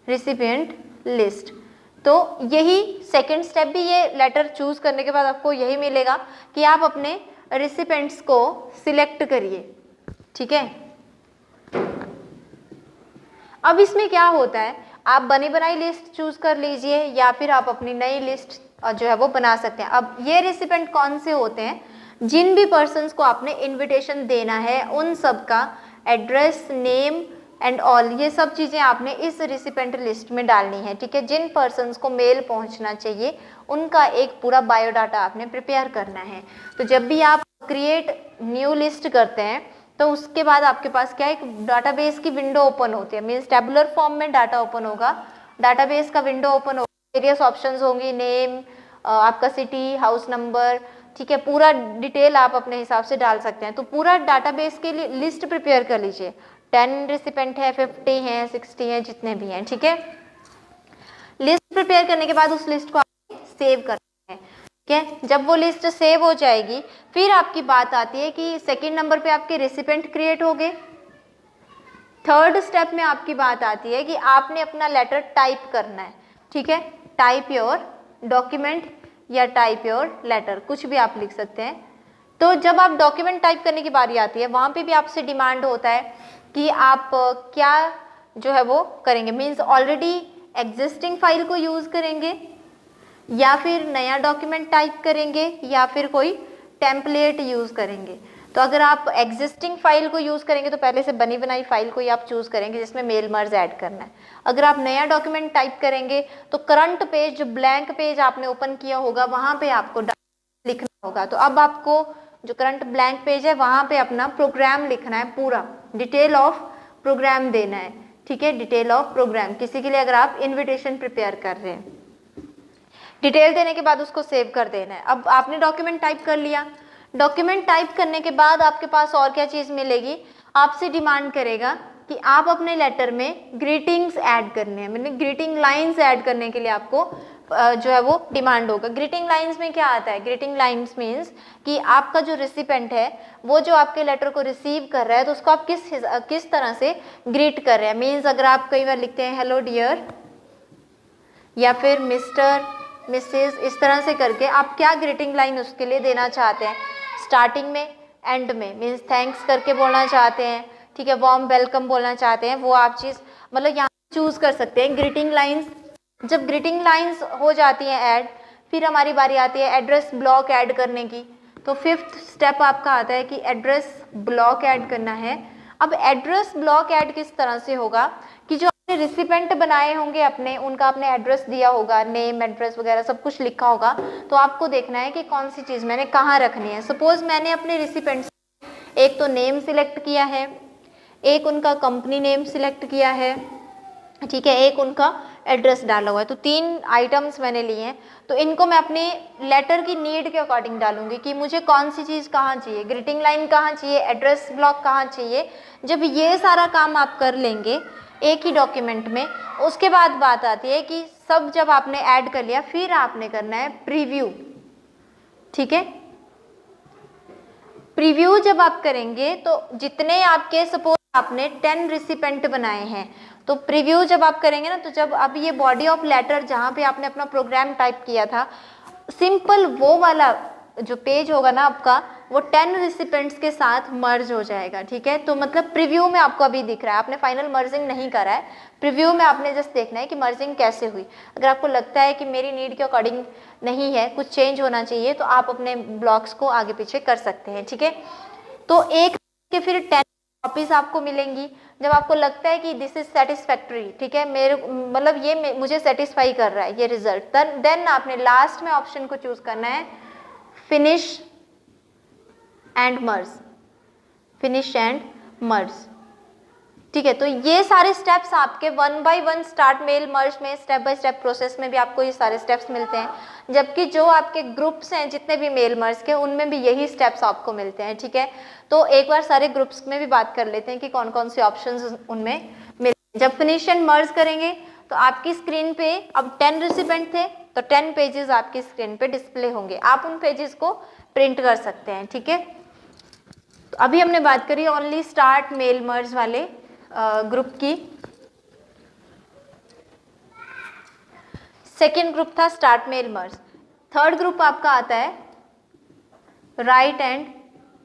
रिसिपिएंट लिस्ट। तो यही सेकंड स्टेप भी, ये लेटर चूज करने के बाद आपको यही मिलेगा कि आप अपने रिसिपेंट्स को सिलेक्ट करिए, ठीक है। अब इसमें क्या होता है, आप बनी बनाई लिस्ट चूज कर लीजिए या फिर आप अपनी नई लिस्ट जो है वो बना सकते हैं। अब ये रिसिपेंट कौन से होते हैं, जिन भी पर्सन्स को आपने इनविटेशन देना है उन सब का एड्रेस, नेम एंड ऑल, ये सब चीज़ें आपने इस रिसिपेंट लिस्ट में डालनी है, ठीक है। जिन पर्सन्स को मेल पहुंचना चाहिए उनका एक पूरा बायोडाटा आपने प्रिपेयर करना है। तो जब भी आप क्रिएट न्यू लिस्ट करते हैं तो उसके बाद आपके पास क्या, एक डाटाबेस की विंडो ओपन होती है, मीन्स टेबुलर फॉर्म में डाटा ओपन होगा, डाटाबेस का विंडो ओपन होगा, वेरियस ऑप्शंस होंगी, नेम, आपका सिटी, हाउस नंबर, ठीक है, पूरा डिटेल आप अपने हिसाब से डाल सकते हैं। तो पूरा डाटाबेस के लिए लिस्ट प्रिपेयर कर लीजिए, 10 रिसिपेंट है, 50 हैं, 60 हैं, जितने भी हैं, ठीक है। लिस्ट प्रिपेयर करने के बाद उस लिस्ट को आप सेव करना है, ठीक है। जब वो लिस्ट सेव हो जाएगी फिर आपकी बात आती है कि सेकंड नंबर पे आपके रिसिपेंट क्रिएट हो गए। थर्ड स्टेप में आपकी बात आती है कि आपने अपना लेटर टाइप करना है, ठीक है। टाइप योर डॉक्यूमेंट या टाइप योर लेटर, कुछ भी आप लिख सकते हैं। तो जब आप डॉक्यूमेंट टाइप करने की बारी आती है वहां पे भी आपसे डिमांड होता है कि आप क्या जो है वो करेंगे, मीन्स ऑलरेडी एग्जिस्टिंग फाइल को यूज करेंगे या फिर नया डॉक्यूमेंट टाइप करेंगे या फिर कोई टेम्पलेट यूज करेंगे। तो अगर आप एग्जिस्टिंग फाइल को यूज करेंगे तो पहले से बनी बनाई फाइल को ही आप चूज करेंगे जिसमें मेल मर्ज ऐड करना है। अगर आप नया डॉक्यूमेंट टाइप करेंगे तो करंट पेज, जो ब्लैंक पेज आपने ओपन किया होगा वहां पे आपको लिखना होगा। तो अब आपको जो करंट ब्लैंक पेज है वहाँ पे अपना प्रोग्राम लिखना है, पूरा डिटेल ऑफ प्रोग्राम देना है, ठीक है, डिटेल ऑफ प्रोग्राम। किसी के लिए अगर आप इन्विटेशन प्रिपेयर कर रहे हैं, डिटेल देने के बाद उसको सेव कर देना है। अब आपने डॉक्यूमेंट टाइप कर लिया, डॉक्यूमेंट टाइप करने के बाद आपके पास और क्या चीज़ मिलेगी, आपसे डिमांड करेगा कि आप अपने लेटर में ग्रीटिंग्स ऐड करने हैं, मैंने ग्रीटिंग लाइंस ऐड करने के लिए आपको जो है वो डिमांड होगा। ग्रीटिंग लाइंस में क्या आता है, ग्रीटिंग लाइंस मीन्स कि आपका जो रिसिपेंट है वो जो आपके लेटर को रिसीव कर रहा है तो उसको आप किस तरह से ग्रीट कर रहे हैं। मीन्स अगर आप कई बार लिखते हैं हेलो डियर या फिर मिस्टर मिसेस, इस तरह से करके आप क्या ग्रीटिंग लाइन उसके लिए देना चाहते हैं, स्टार्टिंग में, एंड में, मीन्स थैंक्स करके बोलना चाहते हैं, ठीक है, वार्म वेलकम बोलना चाहते हैं, वो आप चीज़ मतलब यहाँ चूज कर सकते हैं ग्रीटिंग लाइंस। जब ग्रीटिंग लाइंस हो जाती हैं ऐड, फिर हमारी बारी आती है एड्रेस ब्लॉक ऐड करने की। तो 5th स्टेप आपका आता है कि एड्रेस ब्लॉक ऐड करना है। अब एड्रेस ब्लॉक ऐड किस तरह से होगा कि जो आपने रिसिपेंट बनाए होंगे अपने, उनका आपने एड्रेस दिया होगा, नेम एड्रेस वगैरह सब कुछ लिखा होगा, तो आपको देखना है कि कौन सी चीज़ मैंने कहाँ रखनी है। सपोज मैंने अपने रिसिपेंट एक तो नेम सिलेक्ट किया है, एक उनका कंपनी नेम सिलेक्ट किया है, ठीक है, एक उनका एड्रेस डाला हुआ है, तो 3 आइटम्स मैंने लिए हैं। तो इनको मैं अपने लेटर की नीड के अकॉर्डिंग डालूंगी कि मुझे कौन सी चीज़ कहाँ चाहिए, ग्रीटिंग लाइन कहाँ चाहिए, एड्रेस ब्लॉक कहाँ चाहिए। जब ये सारा काम आप कर लेंगे एक ही डॉक्यूमेंट में, उसके बाद बात आती है कि सब जब आपने ऐड कर लिया फिर आपने करना है प्रीव्यू, ठीक है। प्रीव्यू जब आप करेंगे तो जितने आपके सपोज आपने 10 रिसिपेंट बनाए हैं, तो प्रीव्यू जब आप करेंगे ना, तो जब अब ये बॉडी ऑफ लेटर जहाँ पे आपने अपना प्रोग्राम टाइप किया था, सिंपल वो वाला जो पेज होगा ना आपका, वो 10 रिसिपेंट्स के साथ मर्ज हो जाएगा, ठीक है। तो मतलब प्रीव्यू में आपको अभी दिख रहा है, आपने फाइनल मर्जिंग नहीं करा है, प्रीव्यू में आपने जस्ट देखना है कि मर्जिंग कैसे हुई। अगर आपको लगता है कि मेरी नीड के अकॉर्डिंग नहीं है, कुछ चेंज होना चाहिए, तो आप अपने ब्लॉक्स को आगे पीछे कर सकते हैं, ठीक है। तो एक के फिर 10 कॉपीज आपको मिलेंगी जब आपको लगता है कि दिस इज सेटिस्फैक्ट्री, ठीक है, मेरे मतलब ये मुझे सेटिस्फाई कर रहा है ये रिजल्ट, देन आपने लास्ट में ऑप्शन को चूज करना है finish and merge, finish and merge, ठीक है। तो ये सारे स्टेप्स आपके 1 बाय 1 स्टार्ट मेल मर्ज में, स्टेप बाय स्टेप प्रोसेस में भी आपको ये सारे स्टेप्स मिलते हैं, जबकि जो आपके ग्रुप्स हैं जितने भी मेल मर्ज के, उनमें भी यही स्टेप्स आपको मिलते हैं, ठीक है। तो एक बार सारे ग्रुप्स में भी बात कर लेते हैं कि कौन कौन से ऑप्शंस उनमें मिलते हैं। जब फिनिश एंड मर्ज करेंगे तो आपकी स्क्रीन पे अब 10 रिसिपेंट थे तो 10 पेजेस आपकी स्क्रीन पे डिस्प्ले होंगे, आप उन पेजेस को प्रिंट कर सकते हैं, ठीक है। तो अभी हमने बात करी ओनली स्टार्ट मेल मर्ज वाले ग्रुप की। सेकेंड ग्रुप था start mail merge. Third group आपका आता है राइट एंड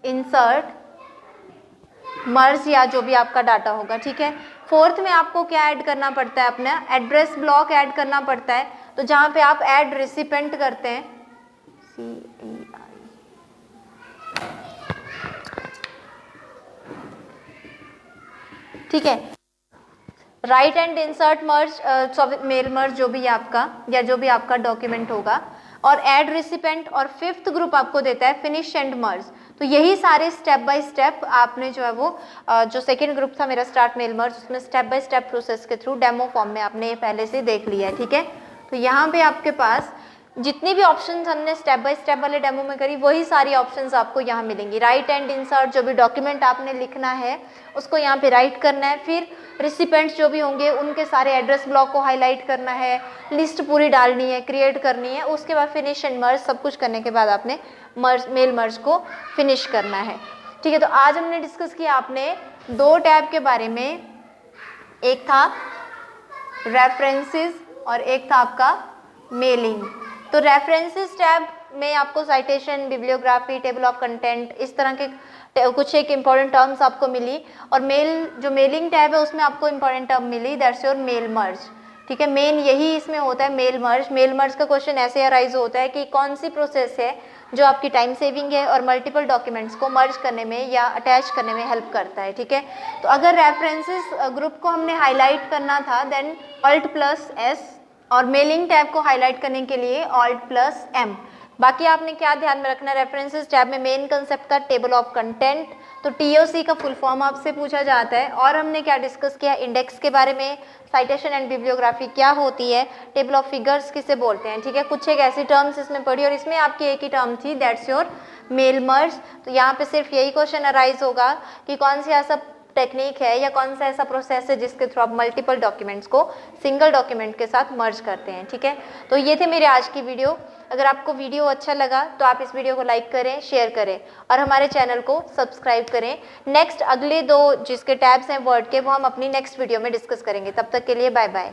इंसर्ट मर्ज या जो भी आपका डाटा होगा, ठीक है। फोर्थ में आपको क्या ऐड करना पड़ता है, अपना एड्रेस ब्लॉक ऐड करना पड़ता है, तो जहां पे आप ऐड रिसिपेंट करते हैं, ठीक है, write and insert merge mail merge जो भी आपका या जो भी आपका डॉक्यूमेंट होगा, और ऐड रिसिपेंट, और 5th ग्रुप आपको देता है फिनिश एंड मर्ज। तो यही सारे स्टेप बाय स्टेप आपने जो है वो जो सेकंड ग्रुप था मेरा स्टार्ट मेल मर्ज, उसमें स्टेप बाय स्टेप प्रोसेस के थ्रू डेमो फॉर्म में आपने पहले से देख लिया है, ठीक है। तो यहाँ पे आपके पास जितनी भी ऑप्शंस हमने स्टेप बाय स्टेप वाले डेमो में करी, वही सारी ऑप्शंस आपको यहाँ मिलेंगी। राइट एंड इंसर्ट, जो भी डॉक्यूमेंट आपने लिखना है उसको यहाँ पे राइट करना है, फिर रिसिपेंट्स जो भी होंगे उनके सारे एड्रेस ब्लॉक को हाईलाइट करना है, लिस्ट पूरी डालनी है, क्रिएट करनी है, उसके बाद फिनिश एंड मर्ज सब कुछ करने के बाद आपने मेल मर्ज को फिनिश करना है, ठीक है। तो आज हमने डिस्कस किया आपने 2 टैब के बारे में, एक था रेफरेंसेस और एक था आपका मेलिंग। तो रेफरेंसेस टैब में आपको citation, bibliography, table of content, इस तरह के कुछ एक इंपॉर्टेंट टर्म्स आपको मिली, और जो मेलिंग टैब है उसमें आपको इंपॉर्टेंट टर्म मिली, दैट्स योर मेल मर्ज, ठीक है। मेन यही इसमें होता है मेल मर्ज। मेल मर्ज का क्वेश्चन ऐसे अराइज होता है कि कौन सी प्रोसेस है जो आपकी टाइम सेविंग है और मल्टीपल डॉक्यूमेंट्स को मर्ज करने में या अटैच करने में हेल्प करता है, ठीक है। तो अगर रेफरेंसेस ग्रुप को हमने हाईलाइट करना था, देन Alt+S, और मेलिंग टैब को हाईलाइट करने के लिए Alt+M। बाकी आपने क्या ध्यान में रखना, रेफरेंसेस टैब में मेन कंसेप्ट का टेबल ऑफ कंटेंट, तो टीओसी का फुल फॉर्म आपसे पूछा जाता है। और हमने क्या डिस्कस किया, इंडेक्स के बारे में, साइटेशन एंड बिब्लियोग्राफी क्या होती है, टेबल ऑफ फिगर्स किसे बोलते हैं, ठीक है। कुछ एक ऐसी टर्म्स इसमें पढ़ी और इसमें आपकी एक ही टर्म थी, दैट्स योर मेल मर्ज। तो यहाँ पे सिर्फ यही क्वेश्चन अराइज होगा कि कौन सी ऐसा टेक्निक है या कौन सा ऐसा प्रोसेस है जिसके थ्रू आप मल्टीपल डॉक्यूमेंट्स को सिंगल डॉक्यूमेंट के साथ मर्ज करते हैं, ठीक है। तो ये थे मेरे आज की वीडियो। अगर आपको वीडियो अच्छा लगा तो आप इस वीडियो को लाइक करें, शेयर करें और हमारे चैनल को सब्सक्राइब करें। नेक्स्ट अगले 2 जिसके टैब्स हैं वर्ड के, वो हम अपनी नेक्स्ट वीडियो में डिस्कस करेंगे। तब तक के लिए बाय बाय।